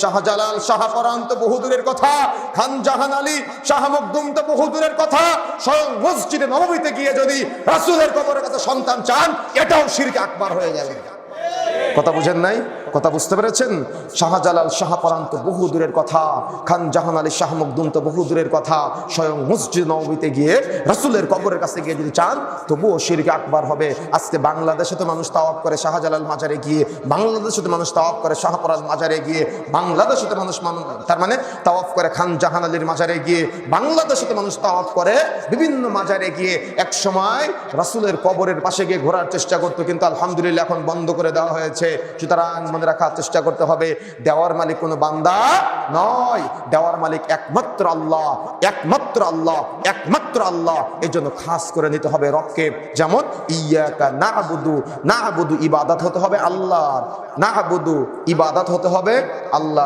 শাহজালাল শাহপরান তো বহুদূরের কথা, খান জাহান আলী শাহ মখদুম তো বহুদূরের কথা। স্বয়ং মসজিদে নববীতে গিয়ে যদি রাসূলের কবরের কাছে সন্তান চান, এটাও শিরক আকবার হয়ে যাবে। কথা বুঝেন নাই? কথা বুঝতে পেরেছেন? শাহজালাল শাহপরান তো বহু দূরের কথা, খান জাহান আলী শাহ মখদুম তো বহু দূরের কথা। স্বয়ং মসজিদ নববীতে গিয়ে রাসূলের কবরের কাছে গিয়ে যদি চান, তবুও শিরক আকবার হবে। আজকে বাংলাদেশে তো মানুষ তাওয়াফ করে শাহজালাল মাজারে গিয়ে, বাংলাদেশে তো মানুষ তাওয়াফ করে শাহপরান মাজারে গিয়ে, বাংলাদেশে তো মানুষ তার মানে তাওয়াফ করে খান জাহান আলীর মাজারে গিয়ে, বাংলাদেশে তো মানুষ তাওয়াফ করে বিভিন্ন মাজারে গিয়ে। এক সময় রাসূলের কবরের পাশে গিয়ে ঘোরার চেষ্টা করতো, কিন্তু আলহামদুলিল্লাহ এখন বন্ধ করে দেওয়া হয়েছে। সুতরাং মনে রাখার চেষ্টা করতে হবে, দেওয়ার মালিক কোনো বান্দা নয়, দেওয়ার মালিক একমাত্র আল্লাহ, একমাত্র আল্লাহ, একমাত্র আল্লাহ। এই জন্য খাস করে নিতে হবে রবকে। যেমন ইয়্যাকা না'বুদু, না'বুদু ইবাদত হতে হবে আল্লাহর, না'বুদু ইবাদত হতে হবে আল্লাহ।